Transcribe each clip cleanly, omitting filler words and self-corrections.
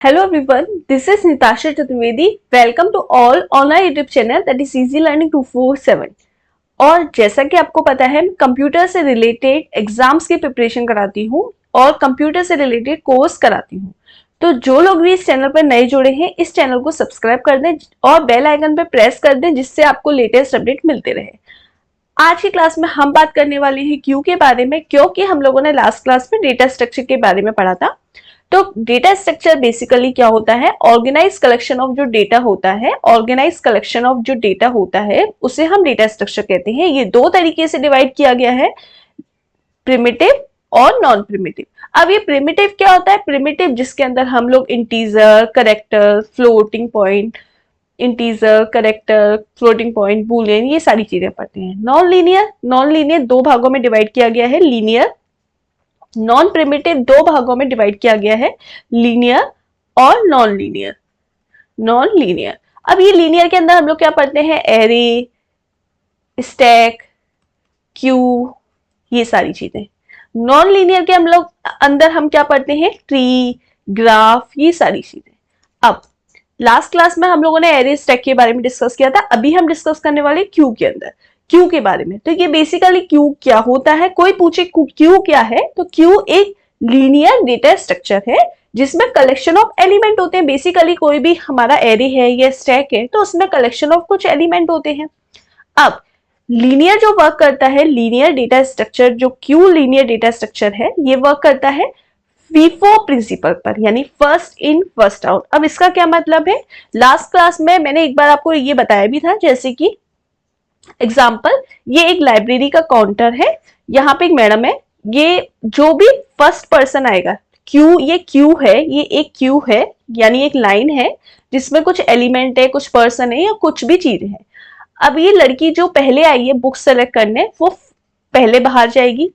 Hello everyone, this is Nitasha Chaturvedi. Welcome to all online YouTube channel that is Easy Learning 247. और जैसा कि आपको पता है, मैं कंप्यूटर से रिलेटेड एग्जाम्स की प्रिपरेशन कराती हूँ और कंप्यूटर से रिलेटेड कोर्स कराती हूँ। तो जो लोग भी इस चैनल पर नए जुड़े हैं, इस चैनल को सब्सक्राइब कर दें और बेल आइकन पर प्रेस कर दें, जिससे आपको लेटेस्ट अपडेट मिलते रहे। आज की क्लास में हम बात करने वाले हैं क्यू के बारे में, क्योंकि हम लोगों ने लास्ट क्लास में डेटा स्ट्रक्चर के बारे में पढ़ा था। तो डेटा स्ट्रक्चर बेसिकली क्या होता है? ऑर्गेनाइज कलेक्शन ऑफ जो डेटा होता है, ऑर्गेनाइज कलेक्शन ऑफ जो डेटा होता है उसे हम डेटा स्ट्रक्चर कहते हैं। ये दो तरीके से डिवाइड किया गया है, प्रिमिटिव और नॉन प्रिमिटिव। अब ये प्रिमिटिव क्या होता है? प्रिमिटिव जिसके अंदर हम लोग integer, character, floating point, integer, character, floating point, Boolean, ये सारी चीजें पढ़ते हैं। नॉन लीनियर दो भागों में डिवाइड किया गया है, लीनियर। नॉन प्रिमिटिव दो भागों में डिवाइड किया गया है, लीनियर और नॉन लीनियर। अब ये लीनियर के अंदर हम लोग क्या पढ़ते हैं? एरे, स्टैक, क्यू, ये सारी चीजें। नॉन लीनियर के अंदर हम क्या पढ़ते हैं? ट्री, ग्राफ, ये सारी चीजें। अब लास्ट क्लास में हम लोगों ने एरे, स्टैक के बारे में डिस्कस किया था। अभी हम डिस्कस करने वाले क्यू के अंदर, क्यू के बारे में। तो ये बेसिकली क्यू क्या होता है? कोई पूछे क्यू क्या है, तो क्यू एक लीनियर डेटा स्ट्रक्चर है जिसमें कलेक्शन ऑफ एलिमेंट होते हैं। बेसिकली कोई भी हमारा एरे है या स्टैक है तो उसमें कलेक्शन ऑफ कुछ एलिमेंट होते हैं। अब लीनियर जो वर्क करता है, लीनियर डेटा स्ट्रक्चर, जो क्यू लीनियर डेटा स्ट्रक्चर है, ये वर्क करता है FIFO प्रिंसिपल पर, यानी फर्स्ट इन फर्स्ट आउट। अब इसका क्या मतलब है? लास्ट क्लास में मैंने एक बार आपको ये बताया भी था, जैसे कि एग्जाम्पल, ये एक लाइब्रेरी का काउंटर है, यहाँ पे एक मैडम है, ये जो भी फर्स्ट पर्सन आएगा, क्यू, ये क्यू है, ये एक क्यू है, यानी एक लाइन है जिसमें कुछ एलिमेंट है, कुछ पर्सन है या कुछ भी चीज है। अब ये लड़की जो पहले आई है बुक सेलेक्ट करने, वो पहले बाहर जाएगी,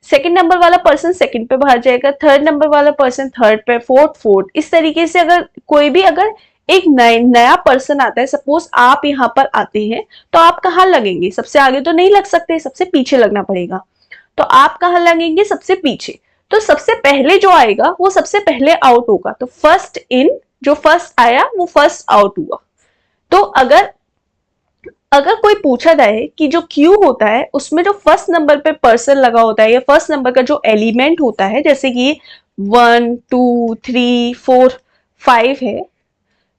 सेकंड नंबर वाला पर्सन सेकंड पे बाहर जाएगा, थर्ड नंबर वाला पर्सन थर्ड पे, फोर्थ। इस तरीके से अगर कोई भी एक नया पर्सन आता है, सपोज आप यहाँ पर आते हैं, तो आप कहाँ लगेंगे? सबसे आगे तो नहीं लग सकते, सबसे पीछे लगना पड़ेगा। तो आप कहाँ लगेंगे? सबसे पीछे। तो सबसे पहले जो आएगा वो सबसे पहले आउट होगा। तो फर्स्ट इन, जो फर्स्ट आया वो फर्स्ट आउट हुआ। तो अगर कोई पूछा जाए कि जो क्यू होता है उसमें जो फर्स्ट नंबर पे पर्सन लगा होता है या फर्स्ट नंबर का जो एलिमेंट होता है, जैसे कि 1, 2, 3, 4, 5 है,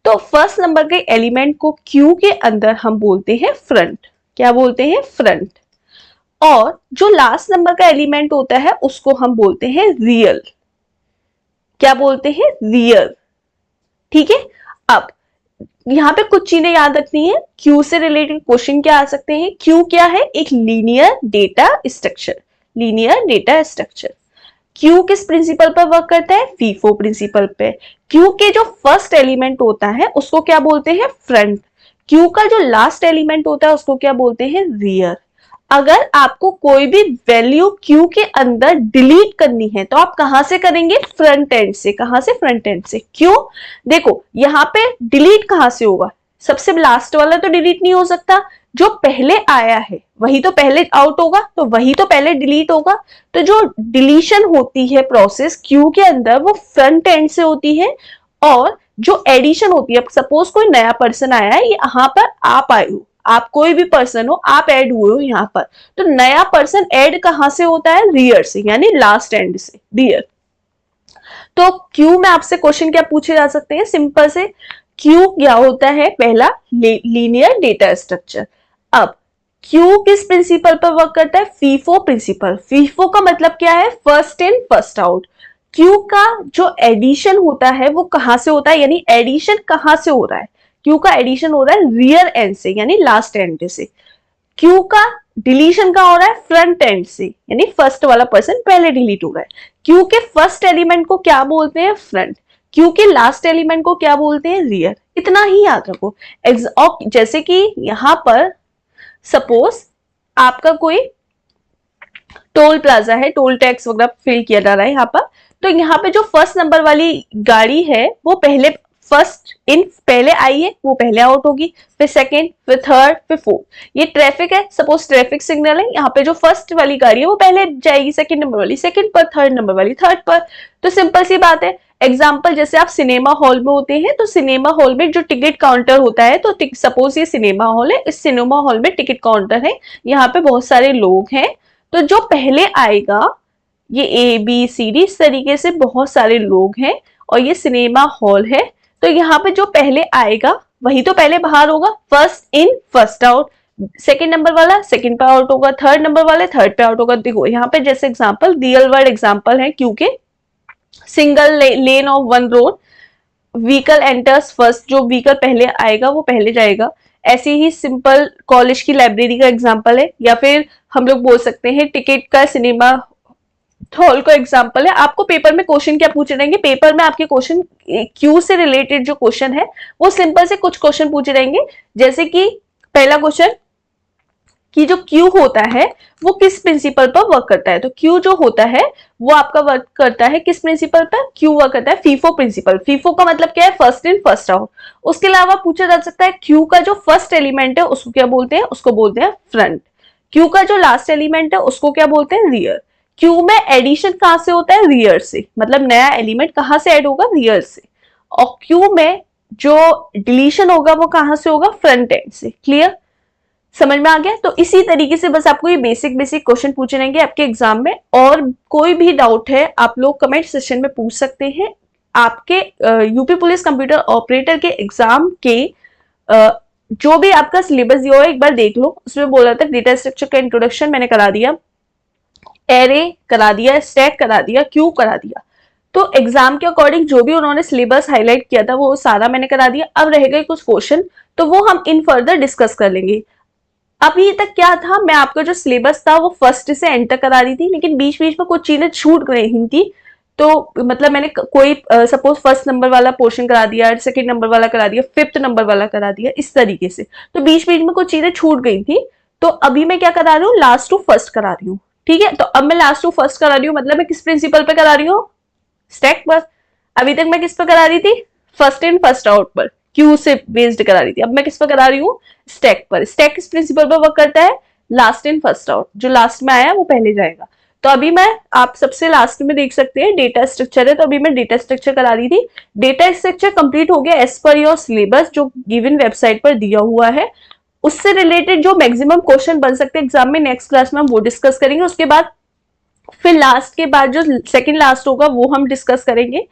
तो फर्स्ट नंबर के एलिमेंट को क्यू के अंदर हम बोलते हैं फ्रंट। क्या बोलते हैं? फ्रंट। और जो लास्ट नंबर का एलिमेंट होता है उसको हम बोलते हैं रियल। क्या बोलते हैं? रियल। ठीक है। अब यहाँ पे कुछ चीजें याद रखनी है। क्यू से रिलेटेड क्वेश्चन क्या आ सकते हैं? क्यू क्या है? एक linear data structure. Linear data structure. Q किस प्रिंसिपल पर वर्क करता है? FIFO प्रिंसिपल पे। क्यू के जो फर्स्ट एलिमेंट होता है उसको क्या बोलते हैं? फ्रंट। क्यू का जो लास्ट एलिमेंट होता है उसको क्या बोलते हैं? रियर। अगर आपको कोई भी वैल्यू क्यू के अंदर डिलीट करनी है तो आप कहां से करेंगे? फ्रंट एंड से। कहां से? फ्रंट एंड से। क्यों? देखो यहाँ पे डिलीट कहां से होगा? सबसे लास्ट वाला तो डिलीट नहीं हो सकता, जो पहले आया है वही तो पहले आउट होगा, तो वही तो पहले डिलीट होगा। तो जो डिलीशन होती है प्रोसेस क्यू के अंदर वो फ्रंट एंड से होती है। और जो एडिशन होती है, सपोज कोई नया पर्सन आया है, यहाँ पर आप आए हो, आप कोई भी पर्सन हो, आप ऐड हुए हो यहाँ पर, तो नया पर्सन ऐड कहां से होता है? रियर से, यानी लास्ट एंड से, रियर। तो क्यू में आपसे क्वेश्चन क्या पूछे जा सकते हैं? सिंपल से, क्यू क्या होता है? पहला, लीनियर डेटा स्ट्रक्चर। अब क्यू किस प्रिंसिपल पर वर्क करता है? FIFO principle. FIFO का मतलब क्या है? First in first out. Queue का जो एडिशन होता है वो कहां से होता है, यानी एडिशन कहां से हो रहा है? क्यू का एडिशन हो रहा है रियर एंड से, यानी लास्ट एंड से। क्यू का डिलीशन कहां हो रहा है? फ्रंट एंड से, यानी फर्स्ट वाला पर्सन पहले डिलीट हो रहा है। क्यू के फर्स्ट एलिमेंट को क्या बोलते हैं? फ्रंट। क्यू के लास्ट एलिमेंट को क्या बोलते हैं? रियर। इतना ही याद रखो। जैसे कि यहां पर सपोज आपका कोई टोल प्लाजा है, टोल टैक्स वगैरह फिल किया जा रहा है यहाँ पर, तो यहाँ पे जो फर्स्ट नंबर वाली गाड़ी है वो पहले आई है, वो पहले आउट होगी, फिर सेकंड, फिर थर्ड, फिर फोर्थ। ये ट्रैफिक है, सपोज ट्रैफिक सिग्नल है, यहाँ पे जो फर्स्ट वाली गाड़ी है वो पहले जाएगी, सेकंड नंबर वाली सेकंड पर, थर्ड नंबर वाली थर्ड पर। तो सिंपल सी बात है, एग्जाम्पल जैसे आप सिनेमा हॉल में होते हैं तो सिनेमा हॉल में जो टिकट काउंटर होता है, तो सपोज ये सिनेमा हॉल है, इस सिनेमा हॉल में टिकट काउंटर है, यहाँ पे बहुत सारे लोग हैं, तो जो पहले आएगा ये ए बी सी डी इस तरीके से बहुत सारे लोग हैं और ये सिनेमा हॉल है, तो यहाँ पे जो पहले आएगा वही तो पहले बाहर होगा, first in first out, second number वाला सेकंड पे आउट होगा, थर्ड नंबर वाले थर्ड पे आउट होगा। देखो यहाँ पे जैसे एग्जांपल रियल वर्ल्ड एग्जांपल है, क्योंकि single lane of one road, vehicle enters first, जो व्हीकल पहले आएगा वो पहले जाएगा। ऐसे ही सिंपल कॉलेज की लाइब्रेरी का एग्जांपल है, या फिर हम लोग बोल सकते हैं टिकट का सिनेमा हॉल का एग्जांपल है। आपको पेपर में क्वेश्चन क्या पूछे रहेंगे, पेपर में आपके क्वेश्चन क्यू से रिलेटेड जो क्वेश्चन है वो सिंपल से कुछ क्वेश्चन पूछे रहेंगे, जैसे कि पहला क्वेश्चन कि जो क्यू होता है वो किस प्रिंसिपल पर वर्क करता है, तो क्यू जो होता है वो आपका वर्क करता है किस प्रिंसिपल पर, क्यू वर्क करता है फीफो प्रिंसिपल। फीफो का मतलब क्या है, फर्स्ट इन फर्स्ट आउट। उसके अलावा पूछा जा सकता है क्यू का जो फर्स्ट एलिमेंट है उसको क्या बोलते हैं, उसको बोलते हैं फ्रंट। क्यू का जो लास्ट एलिमेंट है उसको क्या बोलते हैं, रियर। क्यू में एडिशन कहां से होता है, रियर से, मतलब नया एलिमेंट कहां से ऐड होगा, रियर से। और क्यू में जो डिलीशन होगा वो कहां से होगा, फ्रंट एंड से। क्लियर, समझ में आ गया। तो इसी तरीके से बस आपको ये बेसिक बेसिक क्वेश्चन पूछे रहेंगे आपके एग्जाम में, और कोई भी डाउट है आप लोग कमेंट सेक्शन में पूछ सकते हैं। आपके यूपी पुलिस कंप्यूटर ऑपरेटर के एग्जाम के जो भी आपका सिलेबस दिया हो एक बार देख लो, उसमें बोला था डेटा स्ट्रक्चर का इंट्रोडक्शन मैंने करा दिया, एरे करा दिया, स्टैक करा दिया, क्यू करा दिया। तो एग्जाम के अकॉर्डिंग जो भी उन्होंने सिलेबस हाईलाइट किया था वो सारा मैंने करा दिया। अब रह गए कुछ क्वेश्चन, तो वो हम इन फर्दर डिस्कस कर लेंगे। अभी तक क्या था, मैं आपका जो सिलेबस था वो फर्स्ट से एंड तक करा रही थी, लेकिन बीच बीच में कुछ चीजें छूट रही थी, तो मतलब मैंने कोई सपोज फर्स्ट नंबर वाला पोर्शन करा दिया, सेकंड नंबर वाला करा दिया, फिफ्थ नंबर वाला करा दिया, इस तरीके से। तो बीच बीच में कुछ चीजें छूट गई थी, तो अभी मैं क्या करा रही हूँ, लास्ट टू फर्स्ट करा रही हूँ। ठीक है, तो अब मैं लास्ट टू फर्स्ट करा रही हूँ, मतलब मैं किस प्रिंसिपल पे करा रही हूँ, स्टैक पर। अभी तक मैं किस पर करा रही थी, फर्स्ट इन फर्स्ट आउट पर, क्यू से बेस्ड करा रही थी। अब मैं किस पर करा रही हूँ, स्टैक पर। स्टैक किस प्रिंसिपल पर वर्क करता है, लास्ट इन फर्स्ट आउट, जो लास्ट में आया वो पहले जाएगा। तो अभी मैं आप सबसे लास्ट में देख सकते हैं डेटा स्ट्रक्चर है, तो अभी मैं डेटा स्ट्रक्चर करा रही थी। डेटा स्ट्रक्चर कंप्लीट हो गया एज पर योर सिलेबस जो गिवन वेबसाइट पर दिया हुआ है। उससे रिलेटेड जो मैक्सिमम क्वेश्चन बन सकते हैं एग्जाम में, नेक्स्ट क्लास में हम वो डिस्कस करेंगे। उसके बाद फिर लास्ट के बाद जो सेकंड लास्ट होगा वो हम डिस्कस करेंगे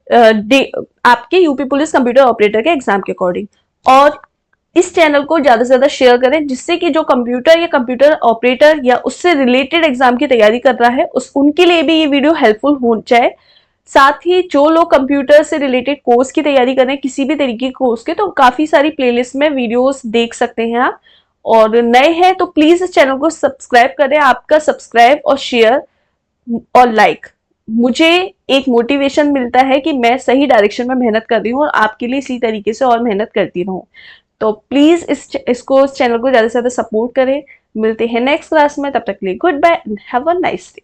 आपके यूपी पुलिस कंप्यूटर ऑपरेटर के एग्जाम के अकॉर्डिंग। और इस चैनल को ज्यादा से ज्यादा शेयर करें, जिससे कि जो कंप्यूटर या कंप्यूटर ऑपरेटर या उससे रिलेटेड एग्जाम की तैयारी कर रहा है उनके लिए भी ये वीडियो हेल्पफुल हो जाए। साथ ही जो लोग कंप्यूटर से रिलेटेड कोर्स की तैयारी कर रहे हैं, किसी भी तरीके के कोर्स के, तो काफी सारी प्लेलिस्ट में वीडियोस देख सकते हैं आप। और नए हैं तो प्लीज इस चैनल को सब्सक्राइब करें। आपका सब्सक्राइब और शेयर और लाइक मुझे एक मोटिवेशन मिलता है कि मैं सही डायरेक्शन में मेहनत कर रही हूँ और आपके लिए इसी तरीके से और मेहनत करती रहूं। तो प्लीज इस चैनल को ज्यादा से ज्यादा सपोर्ट करें। मिलते हैं नेक्स्ट क्लास में, तब तक के लिए good bye and have a nice day.